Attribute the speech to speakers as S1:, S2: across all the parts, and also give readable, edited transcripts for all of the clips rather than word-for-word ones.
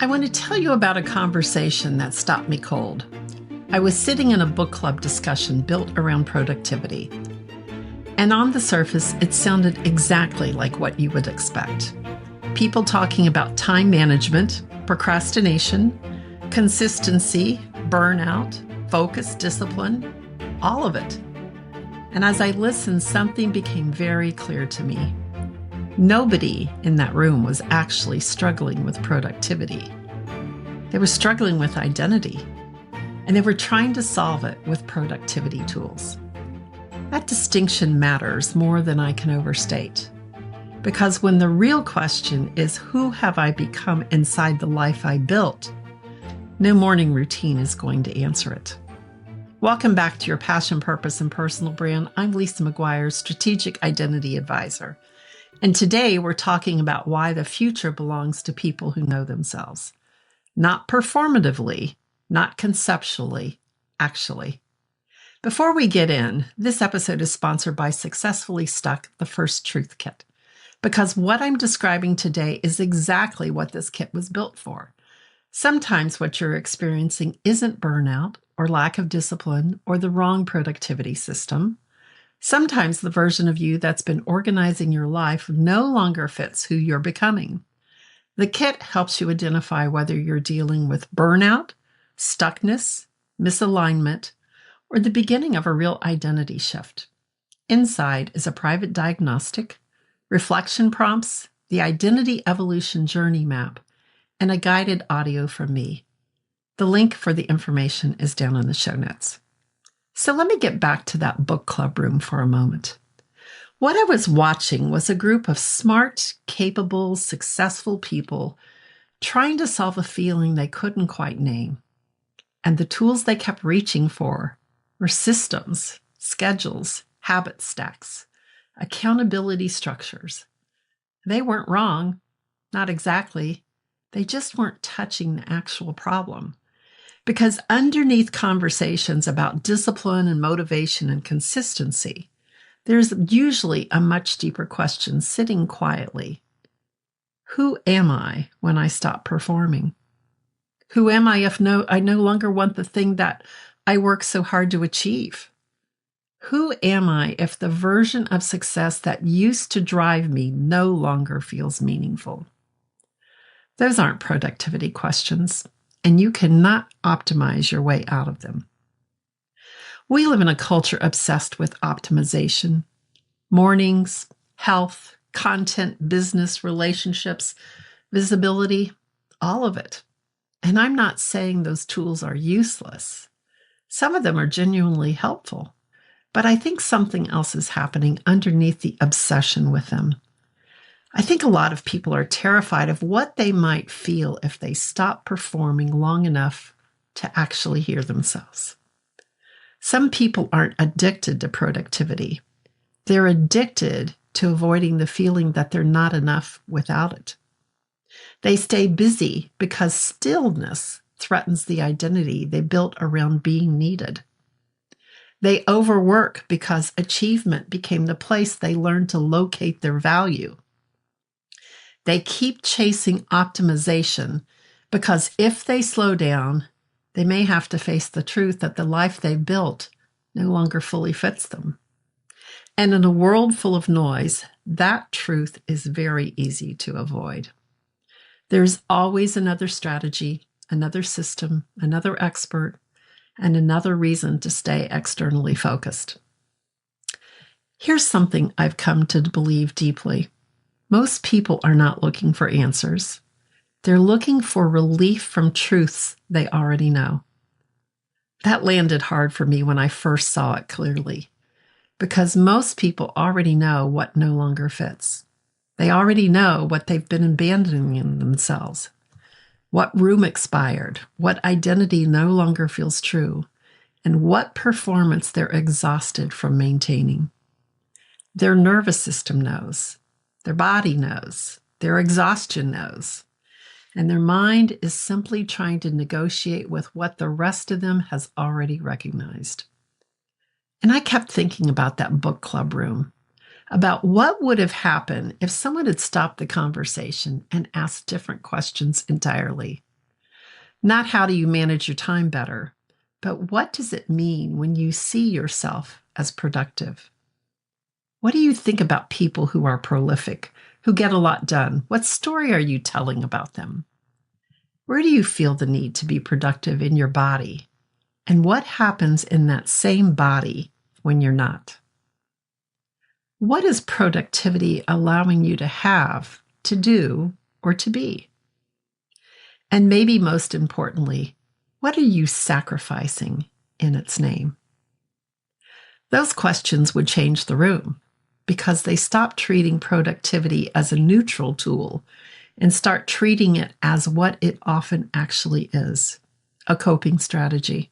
S1: I want to tell you about a conversation that stopped me cold. I was sitting in a book club discussion built around productivity. And on the surface, it sounded exactly like what you would expect. People talking about time management, procrastination, consistency, burnout, focus, discipline, all of it. And as I listened, something became very clear to me. Nobody in that room was actually struggling with productivity. They were struggling with identity, and they were trying to solve it with productivity tools. That distinction matters more than I can overstate. Because when the real question is, who have I become inside the life I built? No morning routine is going to answer it. Welcome back to your Passion, Purpose, and Personal Brand. I'm Lisa McGuire, Strategic Identity Advisor. And today we're talking about why the future belongs to people who know themselves. Not performatively, not conceptually, actually. Before we get in, this episode is sponsored by Successfully Stuck, the First Truth Kit. Because what I'm describing today is exactly what this kit was built for. Sometimes what you're experiencing isn't burnout or lack of discipline or the wrong productivity system. Sometimes the version of you that's been organizing your life no longer fits who you're becoming. The kit helps you identify whether you're dealing with burnout, stuckness, misalignment, or the beginning of a real identity shift. Inside is a private diagnostic, reflection prompts, the identity evolution journey map, and a guided audio from me. The link for the information is down in the show notes. So let me get back to that book club room for a moment. What I was watching was a group of smart, capable, successful people trying to solve a feeling they couldn't quite name. And the tools they kept reaching for were systems, schedules, habit stacks, accountability structures. They weren't wrong, not exactly. They just weren't touching the actual problem. Because underneath conversations about discipline and motivation and consistency, there's usually a much deeper question sitting quietly. Who am I when I stop performing? Who am I if I no longer want the thing that I work so hard to achieve? Who am I if the version of success that used to drive me no longer feels meaningful? Those aren't productivity questions, and you cannot optimize your way out of them. We live in a culture obsessed with optimization. Mornings, health, content, business, relationships, visibility, all of it. And I'm not saying those tools are useless. Some of them are genuinely helpful, but I think something else is happening underneath the obsession with them. I think a lot of people are terrified of what they might feel if they stop performing long enough to actually hear themselves. Some people aren't addicted to productivity. They're addicted to avoiding the feeling that they're not enough without it. They stay busy because stillness threatens the identity they built around being needed. They overwork because achievement became the place they learned to locate their value. They keep chasing optimization because if they slow down, they may have to face the truth that the life they built no longer fully fits them. And in a world full of noise, that truth is very easy to avoid. There's always another strategy, another system, another expert, and another reason to stay externally focused. Here's something I've come to believe deeply. Most people are not looking for answers. They're looking for relief from truths they already know. That landed hard for me when I first saw it clearly, because most people already know what no longer fits. They already know what they've been abandoning in themselves, what room expired, what identity no longer feels true, and what performance they're exhausted from maintaining. Their nervous system knows. Their body knows, their exhaustion knows, and their mind is simply trying to negotiate with what the rest of them has already recognized. And I kept thinking about that book club room, about what would have happened if someone had stopped the conversation and asked different questions entirely. Not how do you manage your time better, but what does it mean when you see yourself as productive? What do you think about people who are prolific, who get a lot done? What story are you telling about them? Where do you feel the need to be productive in your body? And what happens in that same body when you're not? What is productivity allowing you to have, to do, or to be? And maybe most importantly, what are you sacrificing in its name? Those questions would change the room because they stop treating productivity as a neutral tool and start treating it as what it often actually is, a coping strategy,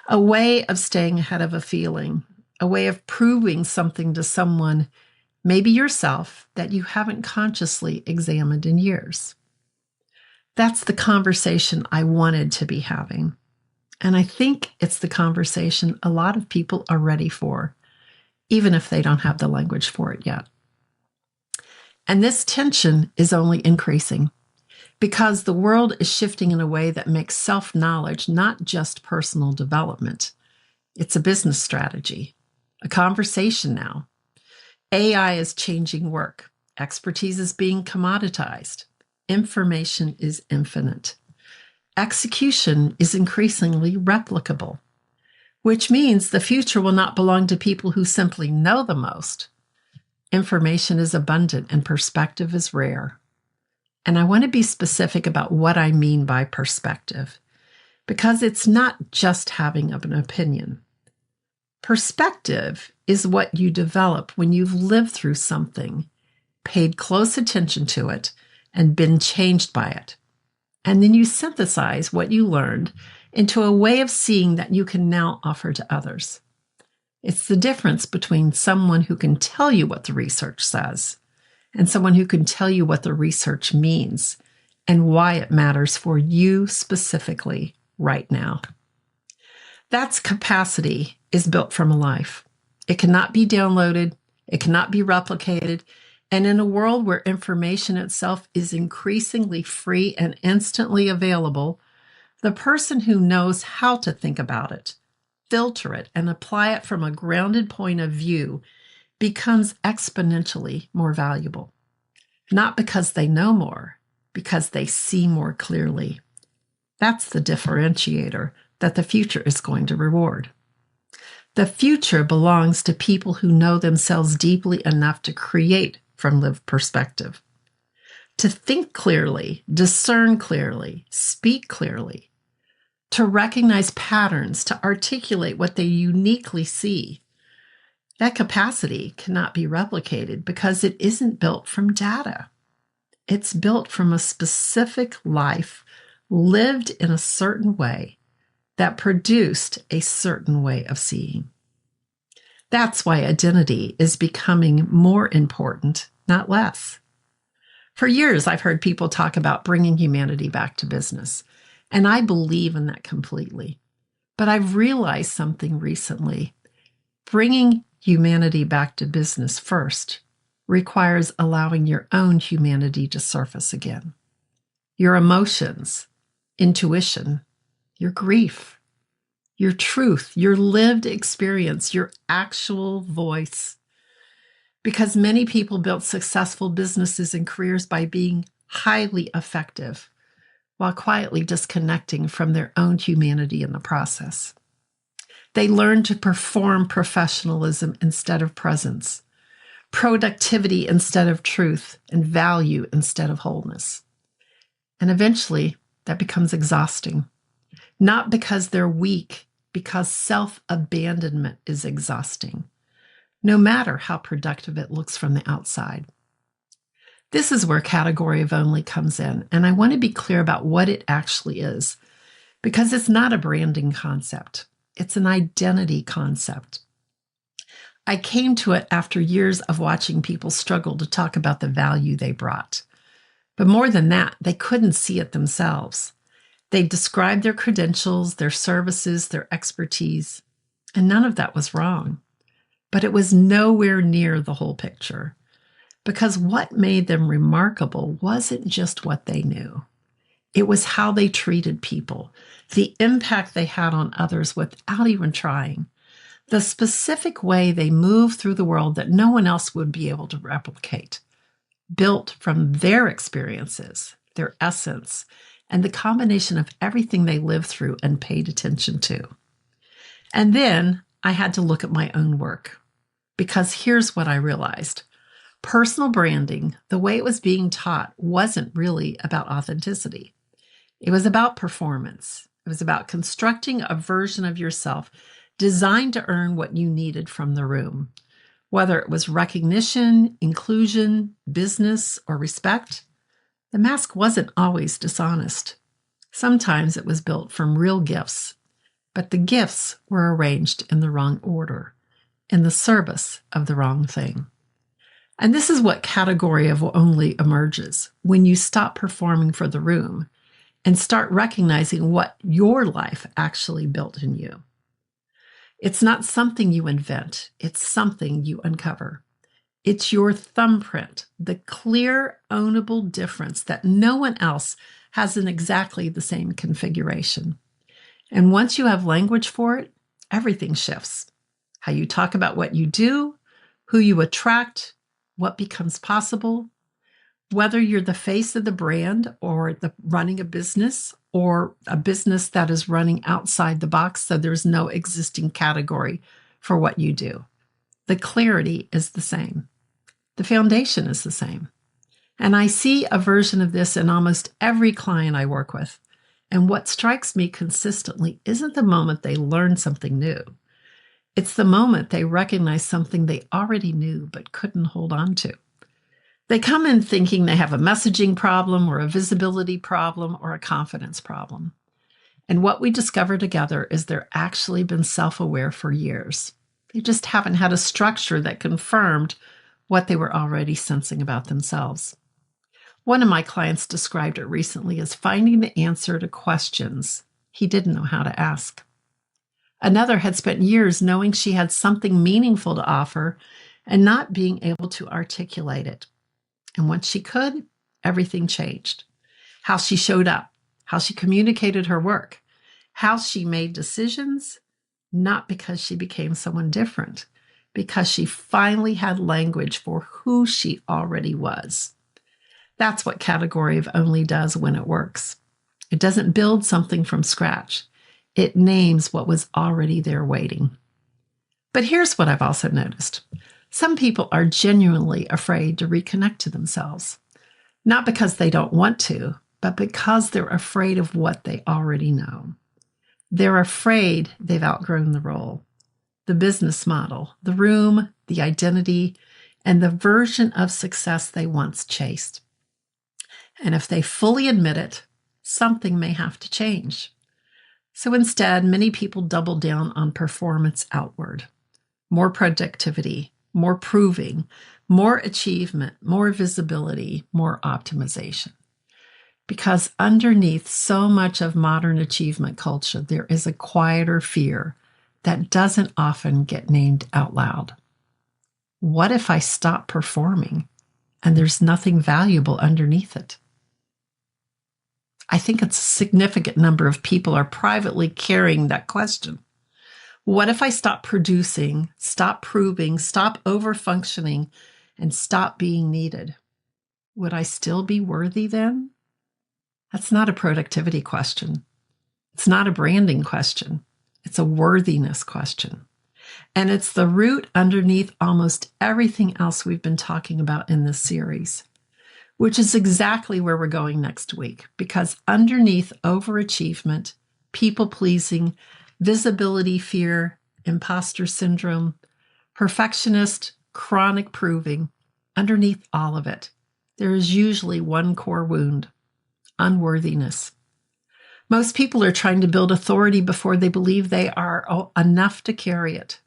S1: a way of staying ahead of a feeling, a way of proving something to someone, maybe yourself, that you haven't consciously examined in years. That's the conversation I wanted to be having. And I think it's the conversation a lot of people are ready for, even if they don't have the language for it yet. And this tension is only increasing because the world is shifting in a way that makes self-knowledge not just personal development. It's a business strategy, a conversation now. AI is changing work. Expertise is being commoditized. Information is infinite. Execution is increasingly replicable, which means the future will not belong to people who simply know the most. Information is abundant and perspective is rare. And I want to be specific about what I mean by perspective, because it's not just having an opinion. Perspective is what you develop when you've lived through something, paid close attention to it, and been changed by it. And then you synthesize what you learned into a way of seeing that you can now offer to others. It's the difference between someone who can tell you what the research says and someone who can tell you what the research means and why it matters for you specifically right now. That's capacity is built from a life. It cannot be downloaded. It cannot be replicated. And in a world where information itself is increasingly free and instantly available, the person who knows how to think about it, filter it, and apply it from a grounded point of view becomes exponentially more valuable. Not because they know more, because they see more clearly. That's the differentiator that the future is going to reward. The future belongs to people who know themselves deeply enough to create from lived perspective, to think clearly, discern clearly, speak clearly, to recognize patterns, to articulate what they uniquely see. That capacity cannot be replicated because it isn't built from data. It's built from a specific life lived in a certain way that produced a certain way of seeing. That's why identity is becoming more important, not less. For years, I've heard people talk about bringing humanity back to business, and I believe in that completely. But I've realized something recently. Bringing humanity back to business first requires allowing your own humanity to surface again. Your emotions, intuition, your grief, your truth, your lived experience, your actual voice. Because many people built successful businesses and careers by being highly effective while quietly disconnecting from their own humanity in the process. They learned to perform professionalism instead of presence, productivity instead of truth, and value instead of wholeness. And eventually, that becomes exhausting. Not because they're weak, because self-abandonment is exhausting, no matter how productive it looks from the outside. This is where category of only comes in, and I want to be clear about what it actually is, because it's not a branding concept. It's an identity concept. I came to it after years of watching people struggle to talk about the value they brought. But more than that, they couldn't see it themselves. They described their credentials, their services, their expertise, and none of that was wrong. But it was nowhere near the whole picture, because what made them remarkable wasn't just what they knew. It was how they treated people, the impact they had on others without even trying, the specific way they moved through the world that no one else would be able to replicate, built from their experiences, their essence, and the combination of everything they lived through and paid attention to. And then I had to look at my own work, because here's what I realized. Personal branding, the way it was being taught, wasn't really about authenticity. It was about performance. It was about constructing a version of yourself designed to earn what you needed from the room, whether it was recognition, inclusion, business, or respect. The mask wasn't always dishonest. Sometimes it was built from real gifts, but the gifts were arranged in the wrong order, in the service of the wrong thing. And this is what category of only emerges when you stop performing for the room and start recognizing what your life actually built in you. It's not something you invent, it's something you uncover. It's your thumbprint, the clear, ownable difference that no one else has in exactly the same configuration. And once you have language for it, everything shifts. How you talk about what you do, who you attract, what becomes possible. Whether you're the face of the brand or running a business or a business that is running outside the box, so there's no existing category for what you do. The clarity is the same. The foundation is the same. And I see a version of this in almost every client I work with. And what strikes me consistently isn't the moment they learn something new. It's the moment they recognize something they already knew but couldn't hold on to. They come in thinking they have a messaging problem or a visibility problem or a confidence problem. And what we discover together is they're actually been self-aware for years. They just haven't had a structure that confirmed what they were already sensing about themselves. One of my clients described it recently as finding the answer to questions he didn't know how to ask. Another had spent years knowing she had something meaningful to offer and not being able to articulate it. And once she could, everything changed. How she showed up, how she communicated her work, how she made decisions, not because she became someone different, because she finally had language for who she already was. That's what category of only does when it works. It doesn't build something from scratch. It names what was already there waiting. But here's what I've also noticed. Some people are genuinely afraid to reconnect to themselves, not because they don't want to, but because they're afraid of what they already know. They're afraid they've outgrown the role, the business model, the room, the identity, and the version of success they once chased. And if they fully admit it, something may have to change. So instead, many people double down on performance outward, more productivity, more proving, more achievement, more visibility, more optimization. Because underneath so much of modern achievement culture, there is a quieter fear that doesn't often get named out loud. What if I stop performing and there's nothing valuable underneath it? I think it's a significant number of people are privately carrying that question. What if I stop producing, stop proving, stop over-functioning, and stop being needed? Would I still be worthy then? That's not a productivity question. It's not a branding question. It's a worthiness question. And it's the root underneath almost everything else we've been talking about in this series, which is exactly where we're going next week, because underneath overachievement, people-pleasing, visibility fear, imposter syndrome, perfectionist, chronic proving, underneath all of it, there is usually one core wound: unworthiness. Most people are trying to build authority before they believe they are enough to carry it.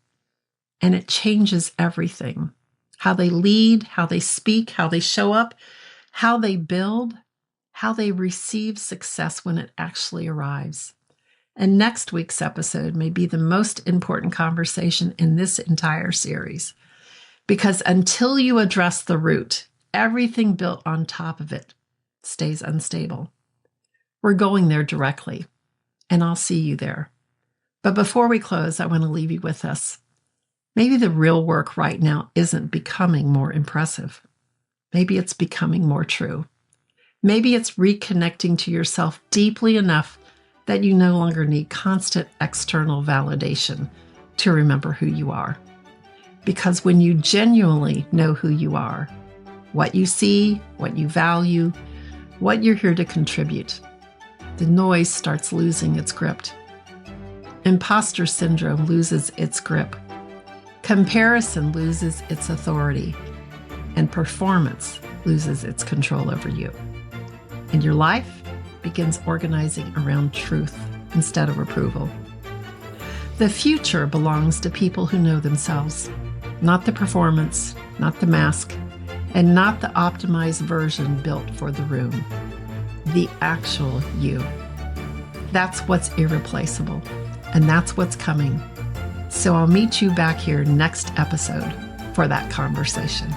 S1: And it changes everything. How they lead, how they speak, how they show up, how they build, how they receive success when it actually arrives. And next week's episode may be the most important conversation in this entire series, because until you address the root, everything built on top of it stays unstable. We're going there directly, and I'll see you there. But before we close, I want to leave you with this. Maybe the real work right now isn't becoming more impressive. Maybe it's becoming more true. Maybe it's reconnecting to yourself deeply enough that you no longer need constant external validation to remember who you are. Because when you genuinely know who you are, what you see, what you value, what you're here to contribute, the noise starts losing its grip. Imposter syndrome loses its grip. Comparison loses its authority. And performance loses its control over you. And your life begins organizing around truth instead of approval. The future belongs to people who know themselves, not the performance, not the mask, and not the optimized version built for the room. The actual you. That's what's irreplaceable, and that's what's coming. So I'll meet you back here next episode for that conversation.